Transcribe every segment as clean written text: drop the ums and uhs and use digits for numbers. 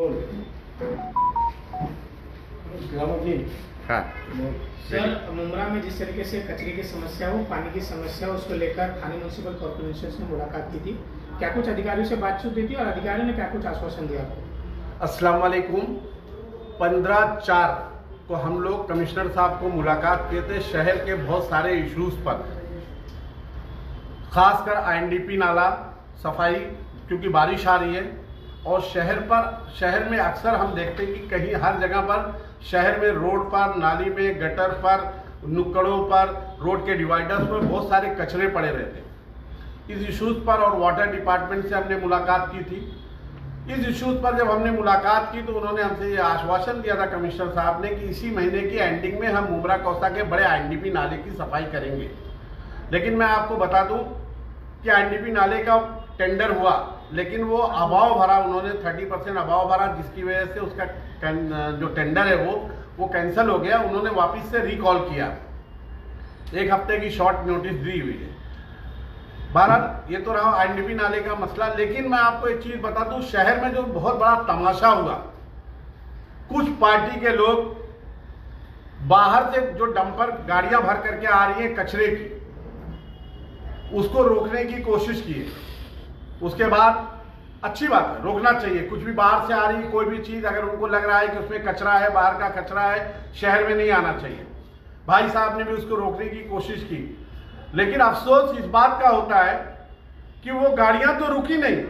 हाँ सर, मुमरा में जिस तरीके से कचरे की समस्या हो, पानी की समस्या हो, उसको लेकर थाने म्यूनसिपल कॉर्पोरेशन से मुलाकात की थी। क्या कुछ अधिकारियों से बातचीत हुई थी और अधिकारियों ने क्या कुछ आश्वासन दिया आपको? अस्सलाम वालेकुम। 15/4 को हम लोग कमिश्नर साहब को मुलाकात किए थे शहर के बहुत सारे इश्यूज पर, खासकर आईएनडीपी नाला सफाई, क्योंकि बारिश आ रही है और शहर में अक्सर हम देखते हैं कि कहीं हर जगह पर शहर में रोड पर, नाली में, गटर पर, नुक्कड़ों पर, रोड के डिवाइडर्स पर बहुत सारे कचरे पड़े रहते हैं। इस इश्यूज पर और वाटर डिपार्टमेंट से हमने मुलाकात की थी। इस इश्यूज पर जब हमने मुलाकात की तो उन्होंने हमसे ये आश्वासन दिया था कमिश्नर साहब ने कि इसी महीने की एंडिंग में हम मुमरा कौसा के बड़े आईएनडीपी नाले की सफाई करेंगे। लेकिन मैं आपको बता दूं कि आईएनडीपी नाले का टेंडर हुआ, लेकिन वो अभाव भरा, उन्होंने 30% अभाव भरा, जिसकी वजह से उसका जो टेंडर है वो कैंसिल हो गया। उन्होंने वापस से रिकॉल किया, 1 हफ्ते की शॉर्ट नोटिस दी हुई है। बहरहाल ये तो रहा आईएनडीपी नाले का मसला। लेकिन मैं आपको एक चीज बता दूं, शहर में जो बहुत बड़ा तमाशा हुआ, कुछ पार्टी के लोग बाहर से जो डंपर गाड़ियां भर करके आ रही हैं कचरे की, उसको रोकने की कोशिश की है। उसके बाद अच्छी बात है, रोकना चाहिए। कुछ भी बाहर से आ रही कोई भी चीज, अगर उनको लग रहा है कि उसमें कचरा है, बाहर का कचरा है, शहर में नहीं आना चाहिए। भाई साहब ने भी उसको रोकने की कोशिश की, लेकिन अफसोस इस बात का होता है कि वो गाड़ियां तो रुकी नहीं,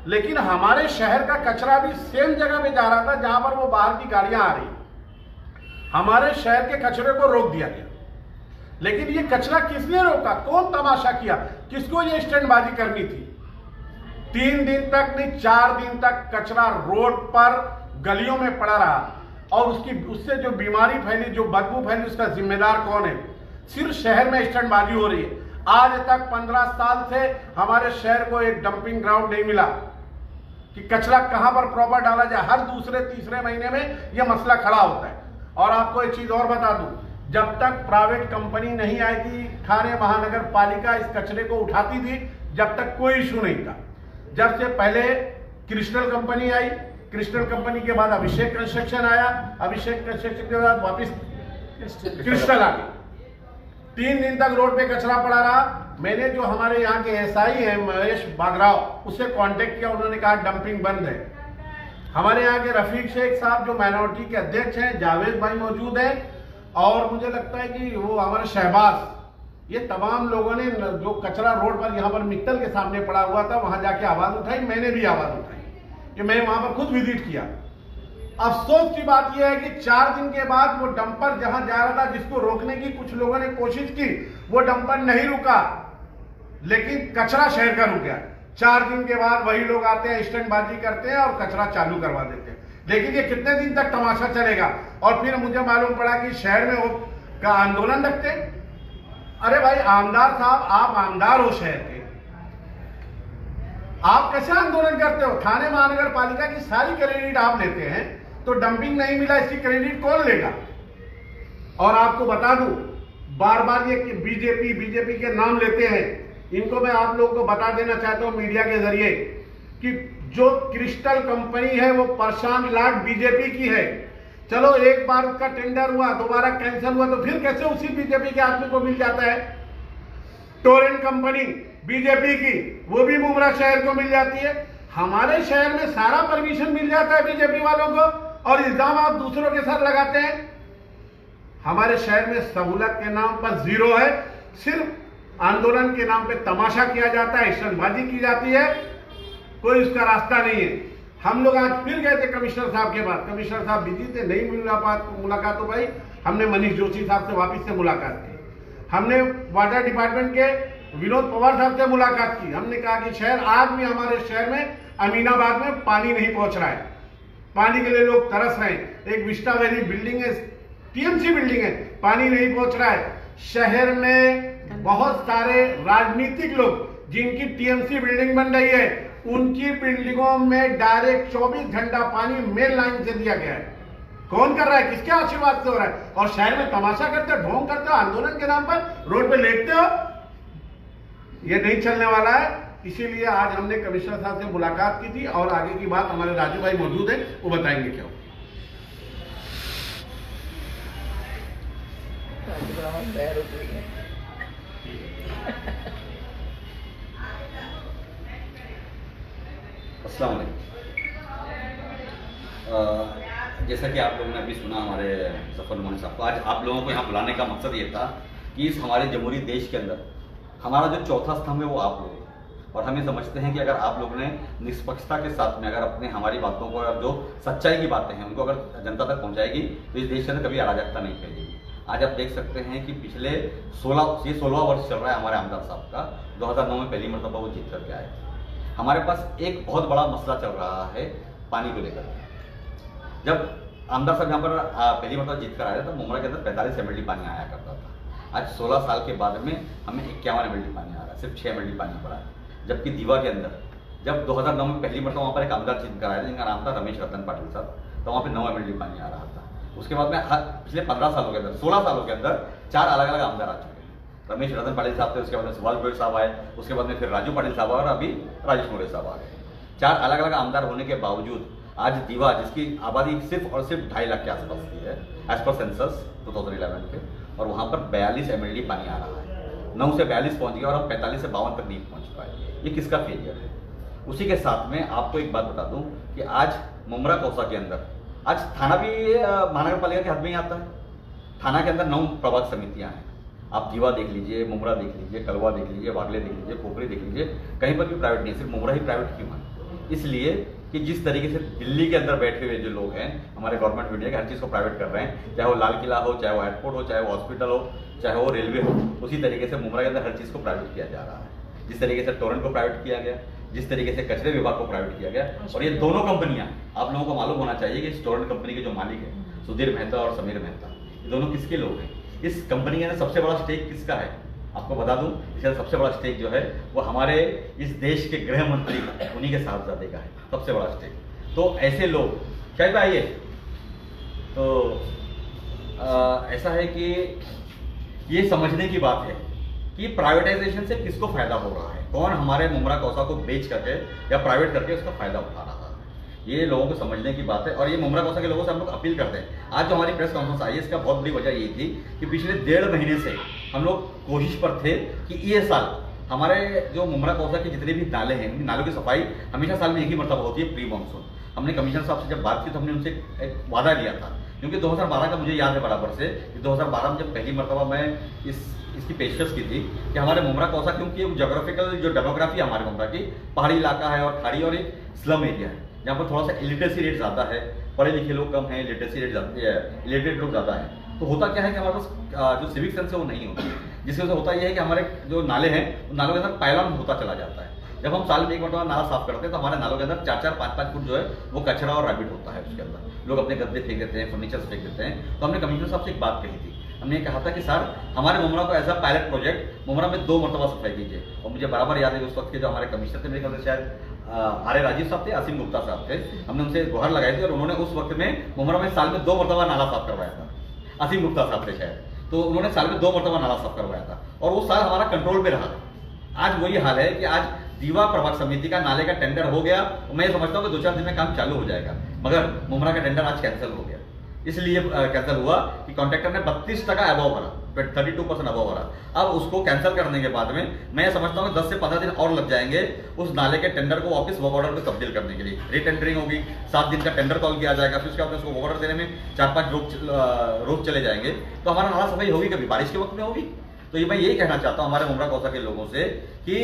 लेकिन हमारे शहर का कचरा भी सेम जगह पे जा रहा था जहां पर वो बाहर की गाड़ियां आ रही। हमारे शहर के कचरे को रोक दिया गया। लेकिन ये कचरा किसने रोका? कौन तमाशा किया? किसको ये स्टैंडबाजी करनी थी? 3 दिन तक नहीं, 4 दिन तक कचरा रोड पर गलियों में पड़ा रहा और उससे जो बीमारी फैली, जो बदबू फैली, उसका जिम्मेदार कौन है? सिर्फ शहर में स्टैंडबाजी हो रही है। आज तक 15 साल से हमारे शहर को एक डंपिंग ग्राउंड नहीं मिला कि कचरा कहां पर प्रॉपर डाला जाए। हर दूसरे तीसरे महीने में यह मसला खड़ा होता है। और आपको एक चीज और बता दूं, जब तक प्राइवेट कंपनी नहीं आई थी, थाने महानगर पालिका इस कचरे को उठाती थी, जब तक कोई इशू नहीं था। जब से पहले क्रिस्टल कंपनी आई, क्रिस्टल कंपनी के बाद अभिषेक कंस्ट्रक्शन आया, अभिषेक कंस्ट्रक्शन के बाद वापस क्रिस्टल आ गई। 3 दिन तक रोड पे कचरा पड़ा रहा। मैंने जो हमारे यहाँ के एसआई है महेश बागराव, उससे कांटेक्ट किया, उन्होंने कहा डंपिंग बंद है। हमारे यहाँ के रफीक शेख साहब जो माइनॉरिटी के अध्यक्ष हैं, जावेद भाई मौजूद है, और मुझे लगता है कि वो हमारे शहबाज, ये तमाम लोगों ने जो कचरा रोड पर यहाँ पर मित्तल के सामने पड़ा हुआ था, वहां जाके आवाज उठाई। मैंने भी आवाज उठाई कि मैं वहां पर खुद विजिट किया। अफसोस की बात यह है कि 4 दिन के बाद वो डंपर जहां जा रहा था, जिसको रोकने की कुछ लोगों ने कोशिश की, वो डंपर नहीं रुका, लेकिन कचरा शहर का रुक गया। 4 दिन के बाद वही लोग आते हैं, स्टैंडबाजी करते हैं और कचरा चालू करवा देते हैं। लेकिन ये कितने दिन तक तमाशा चलेगा? और फिर मुझे मालूम पड़ा कि शहर में वो का आंदोलन रखते। अरे भाई आमदार साहब, आप आमदार हो शहर के, आप कैसे आंदोलन करते हो? थाने महानगर पालिका की सारी क्रेडिट आप लेते हैं, तो डंपिंग नहीं मिला, इसकी क्रेडिट कौन लेगा? और आपको बता दूं, बार बार ये बीजेपी के नाम लेते हैं। इनको मैं आप लोगों को बता देना चाहता हूं मीडिया के जरिए कि जो क्रिस्टल कंपनी है वो प्रशांत लाट बीजेपी की है। चलो एक बार उसका टेंडर हुआ, दोबारा कैंसिल हुआ, तो फिर कैसे उसी बीजेपी के आदमी को मिल जाता है? टोरेंट कंपनी बीजेपी की, वो भी मुमरा शहर को मिल जाती है। हमारे शहर में सारा परमिशन मिल जाता है बीजेपी वालों को, और इल्जाम आप दूसरों के साथ लगाते हैं। हमारे शहर में सहूलत के नाम पर जीरो है, सिर्फ आंदोलन के नाम पे तमाशा किया जाता है, स्टंटबाजी की जाती है, कोई उसका रास्ता नहीं है। हम लोग आज फिर गए थे कमिश्नर साहब के पास, कमिश्नर साहब बिजी थे, नहीं मुलाकात हो पाई। हमने मनीष जोशी साहब से वापिस से मुलाकात की। हमने वाटर डिपार्टमेंट के विनोद पवार साहब से मुलाकात की। हमने कहा कि शहर आज भी, हमारे शहर में अमीनाबाद में पानी नहीं पहुंच रहा है, पानी के लिए लोग तरस रहे हैं। एक विस्टा वैली बिल्डिंग है, टीएमसी बिल्डिंग है, पानी नहीं पहुंच रहा है। शहर में बहुत सारे राजनीतिक लोग जिनकी टीएमसी बिल्डिंग बन रही है, उनकी बिल्डिंगों में डायरेक्ट 24 घंटा पानी मेन लाइन से दिया गया है। कौन कर रहा है? किसके आशीर्वाद से हो रहा है? और शहर में तमाशा करते हो, ढोंग करते हो, आंदोलन के नाम पर रोड पे लेटते हो। ये नहीं चलने वाला है। इसीलिए आज हमने कमिश्नर साहब से मुलाकात की थी और आगे की बात हमारे राजू भाई मौजूद है, वो बताएंगे क्या। अस्सलाम वालेकुम। जैसा कि आप लोगों ने अभी सुना हमारे जफर मोहन साहब को, आज आप लोगों को यहाँ बुलाने का मकसद ये था कि इस हमारे जमहूरी देश के अंदर हमारा जो चौथा स्तंभ है वो आप लोग, और हम ये समझते हैं कि अगर आप लोगों ने निष्पक्षता के साथ में अगर अपने हमारी बातों को, अगर जो सच्चाई की बातें हैं उनको अगर जनता तक पहुँचाएगी तो इस देश के अंदर कभी अराजकता नहीं फैलेगी। आज आप देख सकते हैं कि पिछले 16वां वर्ष चल रहा है हमारे आमदार साहब का। 2009 में पहली मरतबा वो जीत करके आए। हमारे पास एक बहुत बड़ा मसला चल रहा है पानी को लेकर। जब आमदार साहब यहाँ पर पहली मरतबा जीत कर आए थे तो मुमरा के अंदर 45 MLD पानी आया करता था। आज 16 साल के बाद में हमें 51 MLD पानी आ रहा है, सिर्फ 6 MLD पानी पड़ा है। जबकि दीवा के अंदर जब 2009 में पहली मरतबा वहाँ पर एक आमदार जीत कर आया था जिनका नाम था रमेश रतन पाटिल साहब, तो वहाँ पे 9 MLD पानी आ रहा था। उसके बाद में पिछले 15 सालों के अंदर 16 सालों के अंदर 4 अलग अलग आमदार आ चुके हैं। रमेश रतन पाटिल साहब थे, उसके बाद में सुभाष गोयल साहब आए, उसके बाद में फिर राजू पाटिल साहब और अभी राजेश मोरे साहब आ गए। 4 अलग अलग आमदार होने के बावजूद आज दीवा, जिसकी आबादी सिर्फ और सिर्फ 2.5 लाख के आसपास की है एज पर सेंसस 2011 के, और वहाँ पर 42 MLD पानी आ रहा है। 9 से 42 पहुँच गया और हम 45 से 52 तक नहीं पहुँच पाए। ये किसका फेलियर है? उसी के साथ में आपको एक बात बता दूं कि आज मुमरा कौसा के अंदर आज थाना भी महानगर पालिका के हद में ही आता है। थाना के अंदर 9 प्रभाग समितियां हैं। आप दीवा देख लीजिए, मुमरा देख लीजिए, कलवा देख लीजिए, वागले देख लीजिए, पोखरी देख लीजिए, कहीं पर भी प्राइवेट नहीं, सिर्फ मुमरा ही प्राइवेट क्यों है? इसलिए कि जिस तरीके से दिल्ली के अंदर बैठे हुए जो लोग हैं हमारे गवर्नमेंट मीडिया के, हर चीज़ को प्राइवेट कर रहे हैं, चाहे वो लाल किला हो, चाहे वो एयरपोर्ट हो, चाहे वो हॉस्पिटल हो, चाहे वो रेलवे हो, उसी तरीके से मुमरा के अंदर हर चीज़ को प्राइवेट किया जा रहा है। जिस तरीके से टोरेंट को प्राइवेट किया गया, जिस तरीके से कचरे विभाग को प्राइवेट किया गया, और ये दोनों कंपनियां, आप लोगों को मालूम होना चाहिए कि इस टोरेंट कंपनी के जो मालिक है सुधीर मेहता और समीर मेहता, ये दोनों किसके लोग हैं? इस कंपनी के अंदर सबसे बड़ा स्टेक किसका है? आपको बता दूं, इसका सबसे बड़ा स्टेक जो है वो हमारे इस देश के गृह मंत्री उन्हीं के साहबजादे का है, सबसे बड़ा स्टेक। तो ऐसे लोग शायद आइए, तो ऐसा है कि ये समझने की बात है कि प्राइवेटाइजेशन से किसको फायदा हो रहा है, कौन हमारे मुमरा कौसा को बेच करके या प्राइवेट करके उसका फायदा उठा रहा है, ये लोगों को समझने की बात है। और ये मुमरा कौसा के लोगों से हम लोग अपील करते हैं। आज जो हमारी प्रेस कॉन्फ्रेंस आई है, इसका बहुत बड़ी वजह ये थी कि पिछले 1.5 महीने से हम लोग कोशिश पर थे कि ये साल हमारे जो मुमरा कौसा के जितने भी नाले हैं, उन नालों की सफाई हमेशा साल में एक ही मरतबा होती है, प्री मानसून। हमने कमिश्नर साहब से जब बात की तो हमने उनसे एक वादा लिया था, क्योंकि 2012 का मुझे याद है बराबर से, 2012 में जब पहली मरतबा मैं इसकी पेशकश की थी कि हमारे मुमरा कौसा, क्योंकि जोग्राफिकल जो डेमोग्राफी है हमारे मुमरा की, पहाड़ी इलाका है और खाड़ी और एक स्लम एरिया है, जहाँ पर थोड़ा सा इलिटरेसी रेट ज़्यादा है, पढ़े लिखे लोग कम हैं, लिटरेसी रेट इलिटरेट लोग ज़्यादा हैं। तो होता क्या है कि हमारे पास जो सिविक सेंस है वो नहीं होती, जिसकी वजह से होता यह है कि हमारे जो नाले हैं उन नालों के अंदर पायलान होता चला जाता है। जब हम साल में 1 मरतबा नाला साफ करते हैं तो हमारे नालों के अंदर 4-4, 5-5 फुट जो है वो कचरा और रैबिट होता है। उसके अंदर लोग अपने गद्दे फेंक देते हैं, फर्नीचर फेंक देते हैं। तो हमने कमिश्नर साहब से एक बात कही थी, हमने कहा था कि सर हमारे मुमरा को ऐसा पायलट प्रोजेक्ट मुमरा में 2 मरतबा सफाई कीजिए। और मुझे बराबर याद है उस वक्त के जो हमारे कमिश्नर थे, मेरे ख्याल से शायद आर्य राजीव साहब थे, असीम गुप्ता साहब थे, हमने उनसे गुहार लगाई थी और उन्होंने उस वक्त में मुमरा में साल में 2 मरतबा नाला साफ करवाया था। असीम गुप्ता साहब थे शायद, तो उन्होंने साल में 2 मरतबा नाला साफ करवाया था और वो साल हमारा कंट्रोल में रहा। आज वही हाल है कि आज दीवा प्रभाग समिति का नाले का टेंडर हो गया, मैं ये समझता हूँ कि 2-4 दिन में काम चालू हो जाएगा, मगर मुमरा का टेंडर आज कैंसिल हो गया। इसलिए कैंसिल हुआ कि कॉन्ट्रैक्टर ने 32% अबव भरा, 32% अबव भरा। अब उसको कैंसिल करने के बाद में मैं समझता हूँ कि 10 से 15 दिन और लग जाएंगे उस नाले के टेंडर को वापस वर्क ऑर्डर में तब्दील करने के लिए। रीटेंडरिंग होगी, 7 दिन का टेंडर कॉल किया जाएगा, फिर उसके बाद उसको वर्क ऑर्डर देने में 4-5 रोज चले जाएंगे, तो हमारा नाला सफाई होगी कभी? बारिश के वक्त में होगी। तो ये मैं यही कहना चाहता हूँ हमारे मुमरा कौसा के लोगों से कि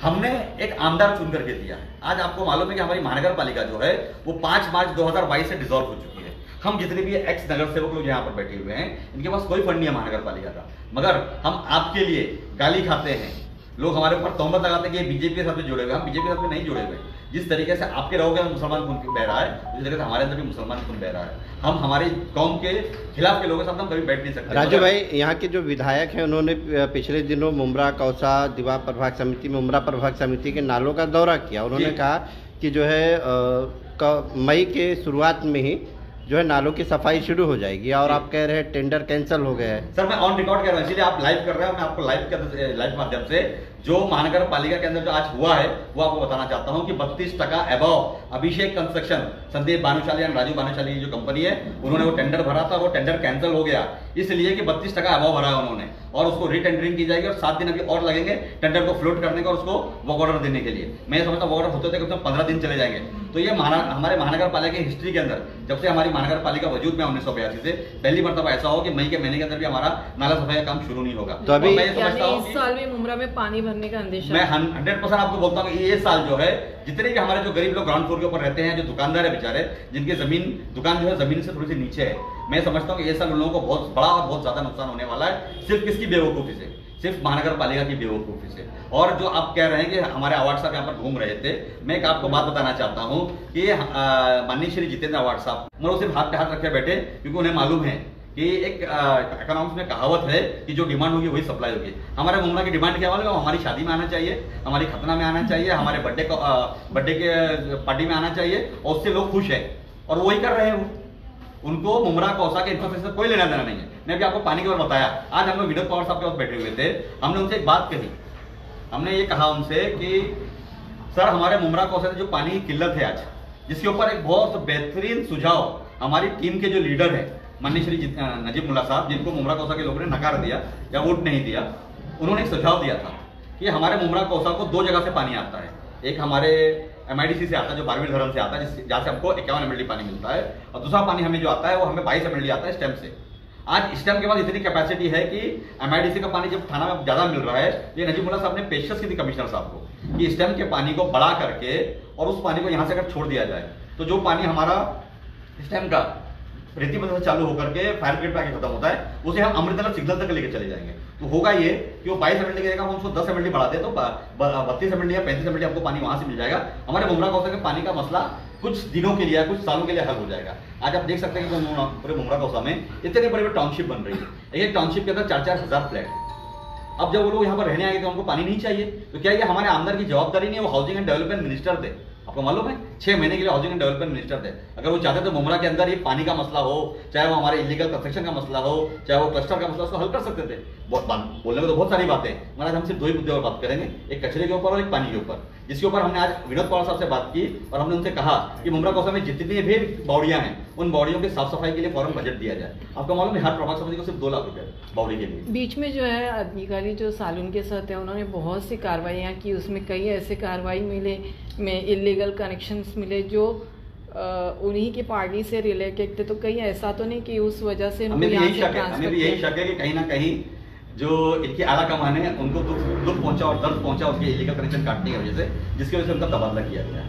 हमने एक आमदार चुन करके दिया है। आज आपको मालूम है कि हमारी महानगर पालिका जो है वो 5 मार्च 2022 से डिसॉल्व हो चुकी है। हम जितने भी एक्स नगर सेवक लोग यहाँ पर बैठे हुए हैं, इनके पास कोई फंड नहीं है महानगर पालिका का, मगर हम आपके लिए गाली खाते हैं। लोग हमारे ऊपर तोहमत लगाते हैं कि बीजेपी के साथ में जुड़े हुए, हम बीजेपी के साथ में नहीं जुड़े हुए। जिस तरीके से आपके रहोगे मुसलमान खून बह रहा है, उसी तरीके से हमारे अंदर भी मुसलमान खून बह रहा है। हम हमारी कौम के खिलाफ के लोगों के साथ हम कभी बैठ नहीं सकते। राजू भाई, यहाँ के जो विधायक हैं उन्होंने पिछले दिनों मुमरा कौसा दीवा प्रभाग समिति, मुमरा प्रभाग समिति के नालों का दौरा किया। उन्होंने कहा कि जो है मई के शुरुआत में ही जो है नालों की सफाई शुरू हो जाएगी, और आप कह रहे हैं टेंडर कैंसिल हो गया है। सर मैं ऑन रिकॉर्ड कह रहा हूँ, इसीलिए आप लाइव कर रहे हो, मैं आपको लाइव माध्यम से जो महानगर पालिका के अंदर जो आज हुआ है वो आपको बताना चाहता हूं कि 32% अबव अभिषेक कंस्ट्रक्शन, संदीप भानुशाली और राजू भानुशाली की जो कंपनी है, उन्होंने वो टेंडर भरा था, वो टेंडर कैंसिल हो गया इसलिए कि 32% अबव भरा है उन्होंने, और उसको रीटेंडरिंग की जाएगी और 7 दिन अभी और लगेंगे टेंडर को फ्लोट करने का और उसको वर्क ऑर्डर देने के लिए। मैं समझता हूँ वर्क ऑर्डर होते थे 15 दिन चले जाएंगे। तो ये हमारे महानगर पालिका की हिस्ट्री के अंदर, जब से हमारी महानगर पालिका वजूद में 1982 से पहली मरतबा ऐसा हो कि मई के महीने के अंदर भी हमारा नाला सफाई का काम शुरू नहीं होगा। तो अभी मैं समझता हूँ इस साल भी मुमरा में पानी भरने का अंदेशा, मैं 100% आपको बोलता हूँ कि ये साल जो है जितने भी हमारे जो गरीब लोग ग्राउंड फ्लोर के ऊपर रहते हैं, जो दुकानदार है बेचारे, जिनकी दुकान जो है जमीन से थोड़ी सी नीचे है, मैं समझता हूँ कि ये साल उन लोगों को बहुत बड़ा और बहुत ज्यादा नुकसान होने वाला है। सिर्फ किसकी बेवकूफी से? सिर्फ महानगर पालिका की बेवकूफी से। और जो आप कह रहे हैं कि हमारे अवार्ड साहब यहाँ पर घूम रहे थे, मैं एक आपको बात बताना चाहता हूँ कि माननीय श्री जितेंद्र अवार्ड साहब वो सिर्फ हाथ पे हाथ रखे बैठे, क्योंकि उन्हें मालूम है कि एक इकोनॉमिक्स में कहावत है कि जो डिमांड होगी वही सप्लाई होगी। हमारे मुमरा की डिमांड क्या वाले, हमारी शादी में आना चाहिए, हमारी खतना में आना चाहिए, हमारे बर्थडे के पार्टी में आना चाहिए, और उससे लोग खुश है और वही कर रहे हैं। उनको मुमरा कौसा के इंफ्रास्ट्रक्चर कोई लेना देना नहीं है। मैं भी आपको पानी के बारे में बताया, आज हम लोग विनोद पवार साहब के पास बैठे हुए थे, हमने उनसे एक बात कही, हमने ये कहा उनसे कि सर हमारे मुमरा कौसा जो पानी की किल्लत है आज, जिसके ऊपर एक बहुत बेहतरीन सुझाव हमारी टीम के जो लीडर है माननीय श्री नजीब मुल्ला साहब, जिनको मुमरा कौसा के लोगों ने नकार दिया या वोट नहीं दिया, उन्होंने एक सुझाव दिया था कि हमारे मुमरा कौसा को 2 जगह से पानी आता है। एक हमारे MIDC से आता है जो बारहवीं धर्म से आता है, जहाँ से हमको 51 MLD पानी मिलता है, और दूसरा पानी हमें जो आता है वो हमें 22 MLD आता है स्टेम से। आज स्टेम के बाद इतनी कैपेसिटी है कि MIDC का पानी जब थाना में ज्यादा मिल रहा है, ये नजीब मुल्ला साहब ने पेशकश की थी कमिश्नर साहब को कि स्टेम के पानी को बढ़ा करके और उस पानी को यहाँ से अगर छोड़ दिया जाए तो जो पानी हमारा स्टेम का रेती बंद से चालू होकर के फायर ब्रिगेड पे आके खत्म होता है, उसे हम अमृतनगर सिग्नल तक लेके चले जाएंगे। तो होगा ये कि वो 22 MLD की जगह हम उसको 10 MLD बढ़ा दे तो 32 MLD या 35 MLD हमको पानी वहां से मिल जाएगा। हमारे मुमरा कौसा के पानी का मसला कुछ दिनों के लिए, कुछ सालों के लिए हल हो जाएगा। आज आप देख सकते हैं कि पूरे मुमरा कौसा में इतने बड़े बड़े टाउनशिप बन रही है, एक टाउनशिप के अंदर 4-4 हजार फ्लैट। अब जब वो लोग यहाँ पर रहने आएंगे तो हमको पानी नहीं चाहिए, तो क्या ये हमारे आमदार की जवाबदारी नहीं है? वो हाउसिंग एंड डेवलपमेंट मिनिस्टर थे, आपको मालूम है 6 महीने के लिए हाउसिंग एंड डेवलपमेंट मिनिस्टर थे। अगर वो चाहते तो मुमरा के अंदर ये पानी का मसला हो, चाहे वो हमारे इलीगल कंस्ट्रक्शन का मसला हो, चाहे वो क्लस्टर का मसला, उसको हल कर सकते थे। बोलने को तो बहुत सारी बातें, मगर आज हम सिर्फ 2 ही मुद्दे पर बात करेंगे, एक कचरे के ऊपर और एक पानी के ऊपर, जिसके ऊपर हमने आज विनोद पवार साहब से बात की और हमने उनसे कहा कि मुमरा कौसा में जितनी भी बावड़ियां हैं उन बावड़ियों की साफ सफाई के लिए फौरन बजट दिया जाए। आपको मालूम है हर प्रभाग समिति को सिर्फ 2 लाख रुपए बावड़ी के लिए। बीच में जो है अधिकारी जो सालून के साथ है उन्होंने बहुत सी कार्रवाइयाँ की, उसमें कई ऐसे कार्रवाई मिले में इलीगल कनेक्शंस मिले जो उन्हीं की पार्टी से रिलेटेड थे। तो कहीं ऐसा तो नहीं कि उस वजह से हमें भी यही शक है कि कहीं ना कहीं जो इनके आला कमान है उनको दुख पहुंचा और दर्द पहुंचा उसके इलीगल कनेक्शन काटने की वजह से, जिसकी वजह से उनका तबादला किया गया है।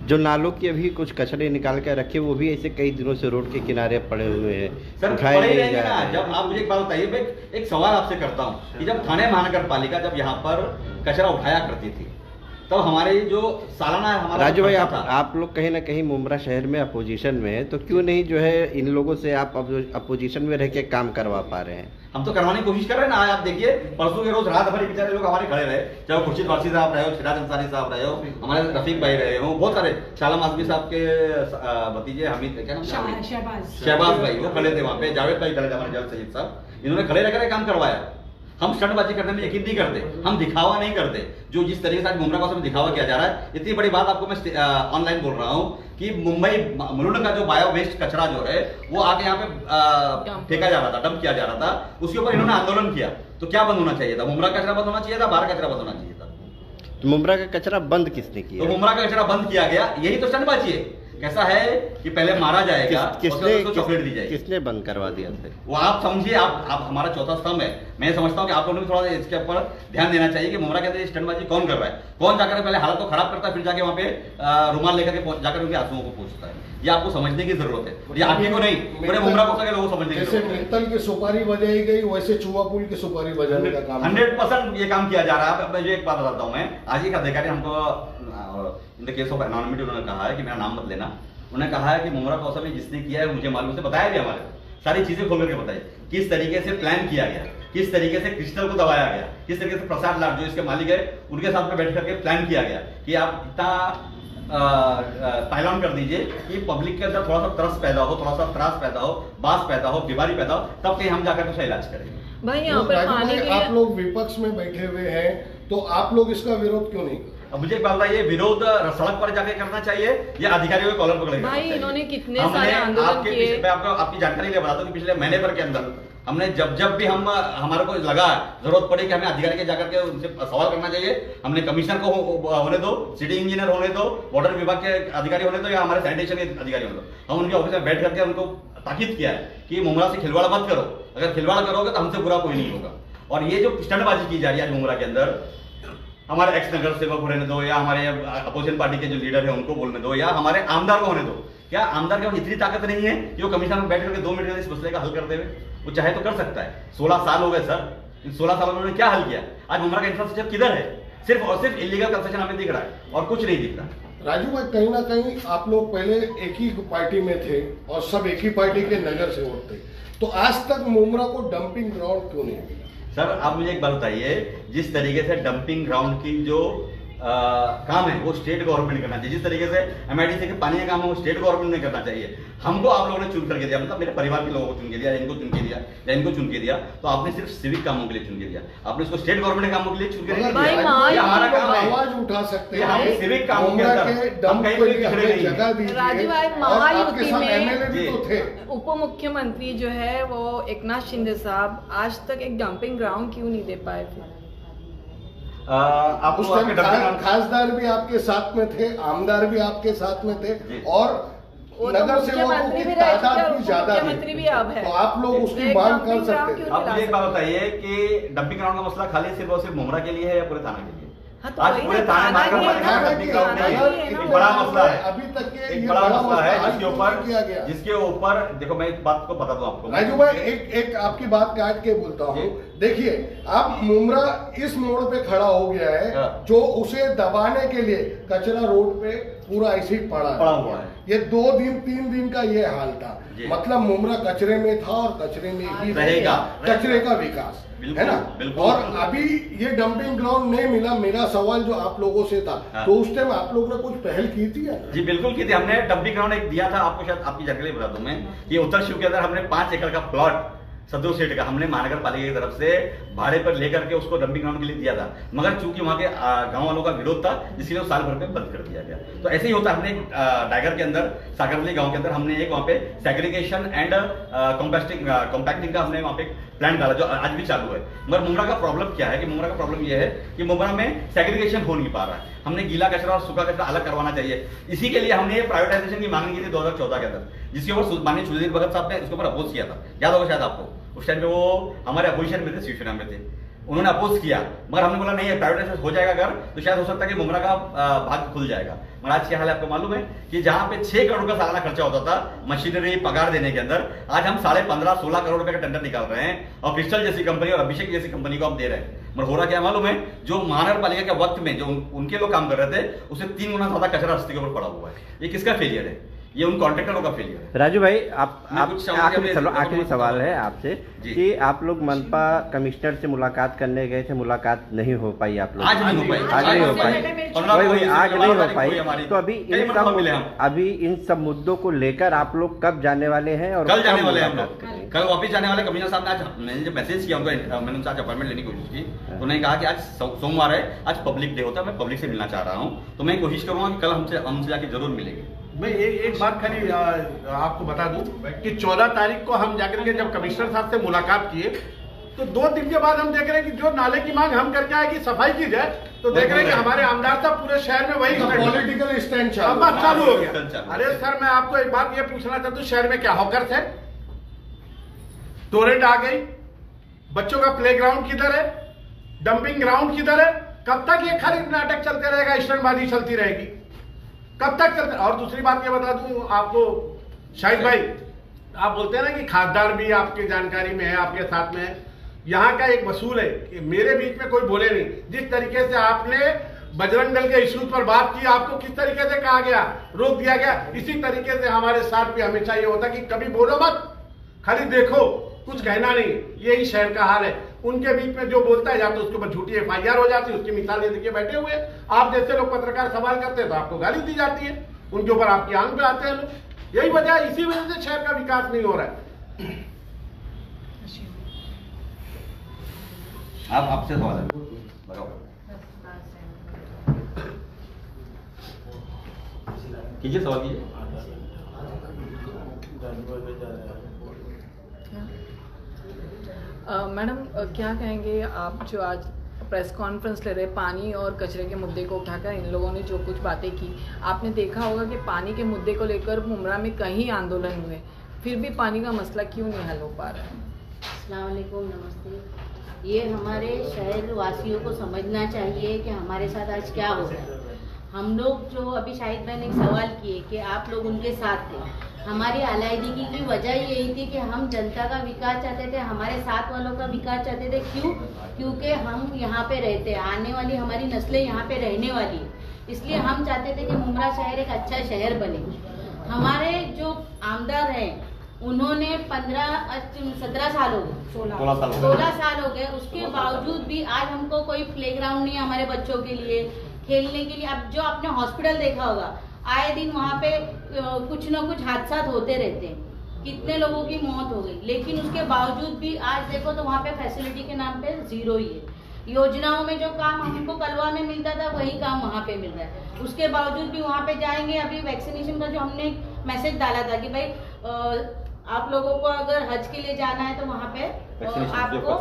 जो नालों के अभी कुछ कचरे निकाल के रखे वो भी ऐसे कई दिनों से रोड के किनारे पड़े हुए हैं, सर उठाए पड़े नहीं रहेंगे जा ना। रहे। जब आप मुझे एक बात बताइए, एक सवाल आपसे करता हूँ कि जब थाने महानगर पालिका जब यहाँ पर कचरा उठाया करती थी तब हमारे जो सालाना हमारा राजू भाई आप लोग कहीं ना कहीं मुमरा शहर में अपोजिशन में है, तो क्यों नहीं जो है इन लोगों से आप अपोजिशन में रह के काम करवा पा रहे हैं? हम तो करवाने की कोशिश कर रहे हैं ना। आज आप देखिए परसों के रोज रात भर बेचारे लोग हमारे खड़े रहे, चाहे खुर्शीद वारसी साहब रहे हो, सिराज अंसारी साहब रहे हो, हमारे रफीक भाई रहे हो, बहुत सारे शालम आजमी साहब के भतीजे हमीद क्या नाम शहबाज भाई वो खड़े थे वहाँ पे, जावेद भाई खड़े थे हमारे जावेद सईद साहब, इन्होंने खड़े रहकर काम करवाया। हम स्टंटबाजी करने में यकीन नहीं करते, हम दिखावा नहीं करते। जो जिस तरीके से आज मुमरा कौसा में दिखावा किया जा रहा है, इतनी बड़ी बात आपको मैं ऑनलाइन बोल रहा हूँ कि मुंबई मुलुंड का जो बायो वेस्ट कचरा जो है वो आके यहाँ पे फेंका जा रहा था, डंप किया जा रहा था, उसके ऊपर इन्होंने आंदोलन किया। तो क्या बंद होना चाहिए था? मुमरा कचरा बंद होना चाहिए था, बाहर कचरा बंद होना चाहिए था? तो मुमरा का कचरा बंद किसने किया? तो मुमरा का कचरा बंद किया गया, यही तो स्टंटबाजी है। कैसा है कि पहले मारा जाएगा, चॉकलेट दी जाएगी। किसने बंद करवा दिया था वो आप समझिए, आप हमारा चौथा स्तंभ है। मैं समझता हूँ कि आप लोगों ने भी थोड़ा इसके ऊपर ध्यान देना चाहिए कि मुमरा के अंदर स्टंटबाजी कौन कर रहा है, कौन जाकर पहले हालत को खराब करता है, फिर जाके वहाँ पे रुमाल लेकर के जाकर उनके आंसुओं को पूछता है। ये आपको समझने की जरूरत है, ये आप ही को नहीं पूरे मुमरा कौसा के लोगों को समझने की जरूरत है। जैसे मित्तल की सुपारी बजाई गई वैसे चुवा पुल की सुपारी बजाने का काम 100% ये काम किया जा रहा है। अब एक बात बताता हूँ मैं, आज एक अधिकारी हमको in the case of anonymity उन्होंने कहा है कि मेरा नाम मत लेना। उन्होंने कहा है कि मुमरा कौसा में जिसने किया है मुझे मालूम से बताया भी, हमारे सारी चीजें खोल करके बताई, किस तरीके से प्लान किया गया, किस तरीके से क्रिस्टल को दबाया गया, किस तरीके से प्रसाद लाड जो इसके मालिक है उनके साथ में बैठ करके प्लान किया गया कि आप इतना पायलॉन कर दीजिए कि पब्लिक के अंदर थोड़ा सा तरस पैदा हो, थोड़ा सा त्रास पैदा हो, बास पैदा हो, बीमारी पैदा हो, तब कहीं हम जाकर उसका इलाज करेंगे। भाई यहाँ तो पर राजू पानी भाई, के आप लिए लोग विपक्ष में बैठे हुए हैं, तो आप लोग इसका विरोध क्यों नहीं करते? अब मुझे एक बात बताइए, विरोध सड़क पर जाके करना चाहिए या अधिकारियों के कॉलर पकड़ के भाई करना चाहिए? इन्होंने कितने हमने सारे आंदोलन आपके किए। मैं आपको आपकी जानकारी लिए बताता हूँ कि पिछले महीने भर के अंदर हमने जब भी हम हमारे को लगा जरूरत पड़ी कि हमें अधिकारी के जाकर के उनसे सवाल करना चाहिए, हमने कमिश्नर को होने दो, सिटी इंजीनियर होने दो, वाटर विभाग के अधिकारी होने दो या हमारे सैनिटेशन के अधिकारी होने दो, हम उनके ऑफिस में बैठ करके उनको ताकीद किया है कि मुमरा से खिलवाड़ मत करो, अगर खिलवाड़ करोगे तो हमसे बुरा कोई नहीं होगा। और ये जो स्टंटबाजी की जा रही है आज मुमरा के अंदर, हमारे एक्स नगर सेवक होने दो या हमारे अपोजिशन पार्टी के जो लीडर है उनको बोलने दो या हमारे आमदार को होने दो, क्या आमदार के पास इतनी ताकत नहीं है कि वो कमिश्नर में बैठ करके 2 मिनट में इस मसले का हल करते हुए? वो चाहे तो कर सकता है। 16 साल हो गए सर, इन 16 सालों में उन्होंने क्या हल किया? आज मुमरा का इंफ्रास्ट्रक्चर किधर है? सिर्फ और सिर्फ इलीगल कंस्ट्रक्शन हमें दिख रहा है और कुछ नहीं दिख रहा। राजू भाई, कहीं ना कहीं आप लोग पहले एक ही पार्टी में थे और सब एक ही पार्टी के नगर सेवक थे, तो आज तक मुमरा को डंपिंग ग्राउंड क्यों नहीं मिला? सर आप मुझे एक बात बताइए, जिस तरीके से डंपिंग ग्राउंड की जो काम है वो स्टेट गवर्नमेंट करना चाहिए, जिस तरीके से एमआईडीसी के पानी का काम है वो स्टेट गवर्नमेंट ने करना चाहिए। हमको आप लोगों ने चुन करके दिया, मतलब मेरे परिवार के लोगों को चुन के दिया, इनको चुन के दिया या इनको चुन के दिया, तो आपने सिर्फ सिविक कामों के लिए चुन के दिया, आपने इसको स्टेट गवर्नमेंट के कामों के लिए चुन के नहीं भाई, दिया। वहाँ ये हमारा काम है, आवाज उठा सकते ये हम हैं सिविक कामों के मुमरा अंदर के हम डंप कहीं को पे लिए खड़े हमें नहीं जगह हैं। दीजिए। राजू भाई, और आपके महायुति साथ में एमएलए भी तो थे। उप मुख्यमंत्री जो है वो एकनाथ शिंदे साहब आज तक एक डंपिंग ग्राउंड क्यों नहीं दे पाए थे? आप उस लोग टाइम आपके डंपिंग ग्राउंड खासदार भी आपके साथ में थे, आमदार भी आपके साथ में थे जी। और वो तो नगर सेवकों मुख्यमंत्री की भी रह चुके तादाद हैं, भी ज्यादा मुख्यमंत्री भी अब है। तो आप लोग उसकी एक मांग डंपिंग कर ग्राउंड सकते क्यों थे। आप मुझे एक बात बताइए कि डंपिंग ग्राउंड का मसला खाली सिर्फ और सिर्फ मुमरा के लिए है या पूरे थाना के लिए? हाँ, तो आज वही पूरे ना, थाने थाना मार्केट ही है में ना, डंपिंग ग्राउंड थाना नहीं ही है है, ना, एक वो बड़ा मसला है। अभी तक ये एक बड़ा मसला है हल जिसके क्यों नहीं किया गया? ऊपर जिसके ऊपर देखो मैं एक बात को बता दूं आपको। राजू भाई, एक आपकी बात काट के बोलता हूँ, देखिए आप मुमरा इस मोड़ पे खड़ा हो गया है हाँ। जो उसे दबाने के लिए कचरा रोड पे पूरा ऐसे ही पड़ा हुआ है। ये 2 दिन 3 दिन का ये हाल था, जी। मतलब मुमरा कचरे में था और कचरे में ही रहेगा। कचरे का विकास बिल्कुल, है ना। बिल्कुल। और अभी ये डंपिंग ग्राउंड नहीं मिला, मेरा सवाल जो आप लोगों से था, हाँ। तो उस टाइम आप लोगों ने कुछ पहल की थी या? जी बिल्कुल की थी, हमने डंपिंग ग्राउंड एक दिया था आपको, शायद आपकी जानकारी बता दूं मैं कि उत्तर शिव के अंदर हमने 5 एकड़ का प्लॉट सदर सेठ का हमने महानगर पालिका की तरफ से भाड़े पर लेकर के उसको डंपिंग ग्राउंड के लिए दिया था, मगर चूंकि वहां के गांव वालों का विरोध था जिसके लिए साल भर में बंद कर दिया गया। तो ऐसे ही होता है, हमने डाइगर के अंदर सागरली गांव के अंदर हमने एक वहां पे सेग्रीगेशन एंड कॉम्पैक्टिंग का हमने वहां पे प्लान डाला जो आज भी चालू है। मगर मुमरा का प्रॉब्लम क्या है कि मुमरा का प्रॉब्लम यह है कि मुमरा में सेग्रीगेशन हो नहीं पा रहा है। हमने गीला कचरा और सूखा कचरा अलग करवाना चाहिए, इसी के लिए हमने प्राइवेटाइजेशन की मांग की थी 2014 के अंदर, जिसके ऊपर माननीय सुधीर भगत साहब ने इसके ऊपर अपोज किया था, याद होगा शायद आपको। उस टाइम पे वो हमारे अपोजिशन में थे, शिवसेना में थे, उन्होंने अपोज किया, मगर हमने बोला नहीं प्राइवेटाइजेशन हो जाएगा अगर तो शायद हो सकता है कि मुमरा का भाग खुल जाएगा। मगर आज क्या हाल है आपको मालूम है कि जहां पे 6 करोड़ का सालाना खर्चा होता था मशीनरी पगार देने के अंदर, आज हम 15.5-16 करोड़ रुपए का टेंडर निकाल रहे हैं और क्रिस्टल जैसी कंपनी और अभिषेक जैसी कंपनी को हम दे रहे हैं। मगर हो रहा क्या मालूम है, जो महानगर पालिका के वक्त में जो उनके लोग काम कर रहे थे उससे 3 गुना ज्यादा कचरा रस्ते के ऊपर पड़ा हुआ है। ये किसका फेलियर है? ये उन कॉन्ट्रैक्टरों का फेलियर है। राजू भाई, आप कुछ सवाल आखिरी सवाल है आपसे कि आप लोग मनपा कमिश्नर से मुलाकात करने गए थे, मुलाकात नहीं हो पाई आप लोग? आज नहीं हो पाई, आज नहीं हो पाई, वही आज नहीं हो पाई। तो अभी इन सब मुद्दों को लेकर आप लोग कब जाने वाले हैं? और कल जाने वाले हैं हम लोग, कल वापिस जाने वाले। कमिश्नर साहब ने आज मैंने जब मैसेज किया उनको, मैंने उनसे आज अपॉइंटमेंट लेने की कोशिश की, तो उन्होंने कहा कि आज सोमवार है, आज पब्लिक डे होता है, मैं पब्लिक से मिलना चाह रहा हूँ, तो मैं कोशिश करूंगा कि कल हमसे जाके जरूर मिलेंगे। मैं एक बात खाली आपको बता दूं कि 14 तारीख को हम जाकर के जब कमिश्नर साहब से मुलाकात किए तो 2 दिन के बाद हम देख रहे हैं कि जो नाले की मांग हम करके आए कि सफाई की जाए, तो देख रहे हैं कि हमारे आमदार साहब पूरे शहर में वही पॉलिटिकल स्टैंड चालू हो गया। अरे सर, मैं आपको एक बात ये पूछना चाहता हूँ, शहर में क्या हॉकर्स है? टोरेंट आ गई, बच्चों का प्लेग्राउंड किधर है? डंपिंग ग्राउंड किधर है? कब तक ये खाली नाटक चलते रहेगा, स्टंटबाजी चलती रहेगी? कब तक चलते? और दूसरी बात ये बता दूं आपको शाहिद भाई, आप बोलते हैं ना कि खासदार भी आपकी जानकारी में है, आपके साथ में है। यहाँ का एक वसूल है कि मेरे बीच में कोई बोले नहीं। जिस तरीके से आपने बजरंग दल के इशू पर बात की, आपको किस तरीके से कहा गया, रोक दिया गया, इसी तरीके से हमारे साथ भी हमेशा ये होता कि कभी बोलो मत, खाली देखो, कुछ कहना नहीं। यही शहर का हाल है। उनके बीच में जो बोलता है या तो उसके ऊपर झूठी FIR हो जाती है, उसकी मिसाल ये देखिए बैठे हुए आप जैसे लोग पत्रकार सवाल करते हैं तो आपको गाली दी जाती है, उनके ऊपर आपकी आंख पे आते हैं लोग। यही वजह, इसी वजह से शहर का विकास नहीं हो रहा है। आपसे सवाल है, बताओ कीजिए, सवाल कीजिए। मैडम क्या कहेंगे आप जो आज प्रेस कॉन्फ्रेंस ले रहे, पानी और कचरे के मुद्दे को उठाकर इन लोगों ने जो कुछ बातें की, आपने देखा होगा कि पानी के मुद्दे को लेकर मुमरा में कई आंदोलन हुए, फिर भी पानी का मसला क्यों नहीं हल हो पा रहा है? अस्सलाम वालेकुम, नमस्ते। ये हमारे शहर वासियों को समझना चाहिए कि हमारे साथ आज क्या हो रहा है। हम लोग जो अभी शाहिद भाई ने सवाल किए कि आप लोग उनके साथ थे, हमारी अलायदगी की वजह यही थी कि हम जनता का विकास चाहते थे, हमारे साथ वालों का विकास चाहते थे। क्यों? क्योंकि हम यहाँ पे रहते हैं, आने वाली हमारी नस्लें यहाँ पे रहने वाली है, इसलिए हम चाहते थे कि मुमरा शहर एक अच्छा शहर बने। हमारे जो आमदार हैं उन्होंने 17 साल हो गए, 16 साल हो गए, उसके बावजूद भी आज हमको कोई प्लेग्राउंड नहीं है हमारे बच्चों के लिए खेलने के लिए। अब जो आपने हॉस्पिटल देखा होगा, आए दिन वहाँ पे कुछ न कुछ हादसा होते रहते हैं, कितने लोगों की मौत हो गई, लेकिन उसके बावजूद भी आज देखो तो वहाँ पे फैसिलिटी के नाम पे जीरो ही है। योजनाओं में जो काम हमको कलवा में मिलता था वही काम वहाँ पे मिल रहा है, उसके बावजूद भी वहाँ पे जाएंगे। अभी वैक्सीनेशन का जो हमने मैसेज डाला था कि भाई आप लोगों को अगर हज के लिए जाना है तो वहाँ पे आपको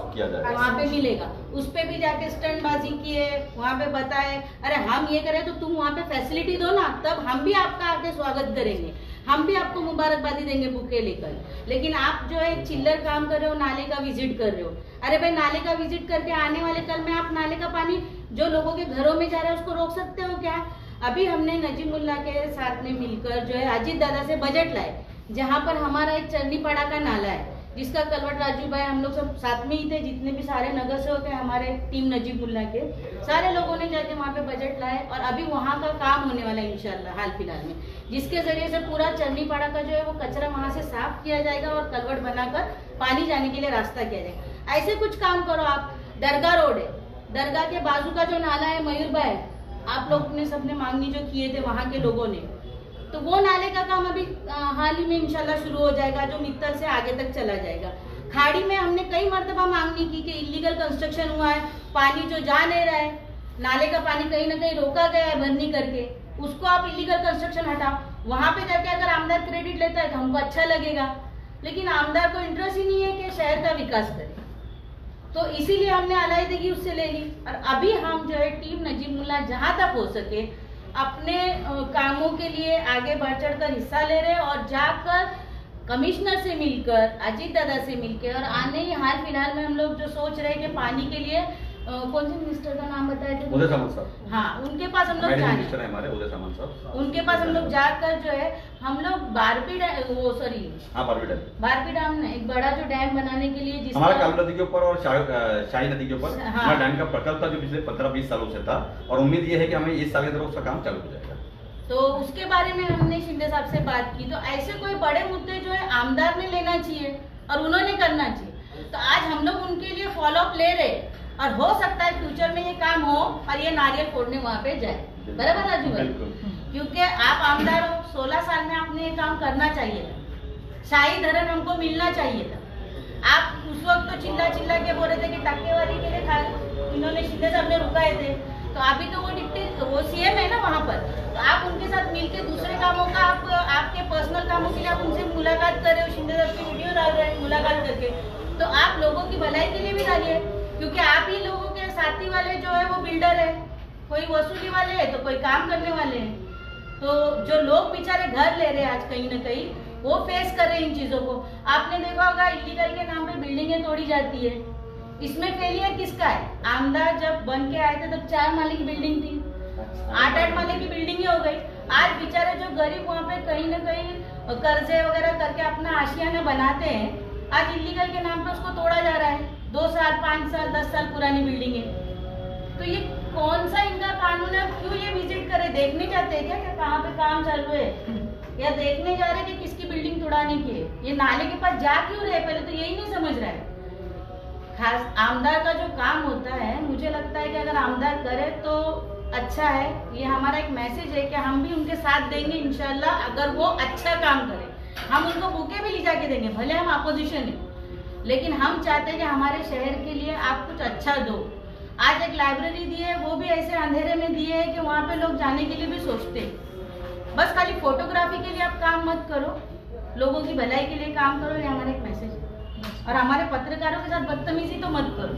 वहाँ पे मिलेगा, उस पे भी जाके स्टंटबाजी किए, वहाँ पे बताए अरे हम ये करें तो तुम वहाँ पे फैसिलिटी दो ना, तब हम भी आपका आके स्वागत करेंगे, हम भी आपको मुबारकबादी देंगे बुके लेकर। लेकिन आप जो है चिल्लर काम कर रहे हो, नाले का विजिट कर रहे हो। अरे भाई नाले का विजिट करके आने वाले कल में आप नाले का पानी जो लोगों के घरों में जा रहा है उसको रोक सकते हो क्या? अभी हमने नजीमुल्लाह के साथ में मिलकर जो है अजीत दादा से बजट लाए, जहाँ पर हमारा एक चरनीपाड़ा का नाला है जिसका कलवट राजू भाई हम लोग सब साथ में ही थे, जितने भी सारे नगर सेवक हैं हमारे टीम नजीमुल्लाह के, सारे लोगों ने जाके वहाँ पे बजट लाए और अभी वहाँ का काम होने वाला है इंशाल्लाह हाल फिलहाल में, जिसके जरिए से पूरा चरनीपाड़ा का जो है वो कचरा वहाँ से साफ किया जाएगा और कलवट बनाकर पानी जाने के लिए रास्ता किया जाएगा। ऐसे कुछ काम करो आप। दरगाह रोड है, दरगाह के बाजू का जो नाला है मयूर भाई, आप लोग ने सबने मांगनी जो किए थे वहाँ के लोगों ने, तो वो नाले का काम अभी हाल ही में इंशाल्लाह शुरू हो जाएगा, जो मित्तल से आगे तक चला जाएगा। खाड़ी में हमने कई मरतबा मांगनी की कि इलीगल कंस्ट्रक्शन हुआ है, पानी जो जा नहीं रहा है, नाले का पानी कहीं ना कहीं रोका गया है भरनी करके, उसको आप इलीगल कंस्ट्रक्शन हटाओ। वहां पे जाके अगर आमदार क्रेडिट लेता है तो हमको अच्छा लगेगा, लेकिन आमदार को इंटरेस्ट ही नहीं है कि शहर का विकास करे, तो इसीलिए हमने अलायदगी उससे ले ली। और अभी हम जो है टीम नजीमुल्लाह जहां तक हो सके अपने कामों के लिए आगे बढ़ चढ़ कर हिस्सा ले रहे और जाकर कमिश्नर से मिलकर, अजीत दादा से मिलकर, और आने ही हाल फिलहाल में हम लोग जो सोच रहे हैं कि पानी के लिए कौन से मिनिस्टर का नाम बताए थे? उदय सामंत साहब। हाँ, उनके पास हम लोग जाने, हमारे उदय सामंत साहब, उनके पास हम लोग जाकर जो है हम लोग बारपी डैम एक बड़ा जो डैम बनाने के लिए हमारा काली नदी के ऊपर और शाही नदी के ऊपर हमारा डैम का प्रकल्प था जो पिछले 15-20 सालों से था, और उम्मीद ये है कि हमें इस साल के अंदर उसका काम चालू हो जाएगा। तो उसके बारे में हमने शिंदे साहब से बात की, तो ऐसे कोई बड़े मुद्दे जो है आमदार ने लेना चाहिए और उन्होंने करना चाहिए, तो आज हम लोग उनके लिए फॉलो अप ले रहे और हो सकता है फ्यूचर में ये काम हो और ये नारियल फोड़ने वहाँ पे जाए। बराबर राजू भाई? क्योंकि आप आमदार हो, 16 साल में आपने ये काम करना चाहिए था, शाही धरन हमको मिलना चाहिए था। आप उस वक्त तो चिल्ला चिल्ला के बोल रहे थे कि टक्केवारी के लिए इन्होंने शिंदे साहब ने रुकाए थे, तो अभी तो वो सीएम है ना वहाँ पर, तो आप उनके साथ मिलकर दूसरे कामों का आपके पर्सनल कामों के लिए आप उनसे मुलाकात कर रहे हो, शिंदे साहब की वीडियो डाल रहे हैं मुलाकात करके, तो आप लोगों की भलाई के लिए भी डालिए, क्योंकि आप ही लोगों के साथी वाले जो है वो बिल्डर है, कोई वसूली वाले है तो कोई काम करने वाले हैं, तो जो लोग बेचारे घर ले रहे हैं आज कहीं ना कहीं वो फेस कर रहे हैं इन चीजों को। आपने देखा होगा इलीगल के नाम पे बिल्डिंगें तोड़ी जाती है, इसमें फेलियर किसका है? आमदार जब बन के आए थे तब 4 माले की बिल्डिंग थी, 8-8 माले की बिल्डिंग हो गई। आज बेचारे जो गरीब वहाँ पे कहीं ना कहीं कर्जे वगैरह करके अपना आशियाना बनाते हैं, आज इलीगल के नाम पे उसको तोड़ा जा रहा है। 2 साल 5 साल 10 साल पुरानी बिल्डिंग है, तो ये कौन सा इनका कानून है? क्यों ये विजिट करे? देखने जाते हैं क्या कहाँ पे काम चालू है, या देखने जा रहे कि किसकी बिल्डिंग तोड़ाने की है? ये नाले के पास जा क्यों रहे? पहले तो यही नहीं समझ रहा है। खास आमदार का जो काम होता है, मुझे लगता है कि अगर आमदार करे तो अच्छा है। ये हमारा एक मैसेज है कि हम भी उनके साथ देंगे इंशाल्लाह। अगर वो अच्छा काम करे, हम उनको बुके भी ले जाके देंगे, भले हम अपोजिशन है, लेकिन हम चाहते हैं कि हमारे शहर के लिए आप कुछ अच्छा दो। आज एक लाइब्रेरी दी है, वो भी ऐसे अंधेरे में दी है कि वहाँ पे लोग जाने के लिए भी सोचते हैं। बस खाली फोटोग्राफी के लिए आप काम मत करो, लोगों की भलाई के लिए काम करो। ये हमारा एक मैसेज है। और हमारे पत्रकारों के साथ बदतमीजी तो मत करो।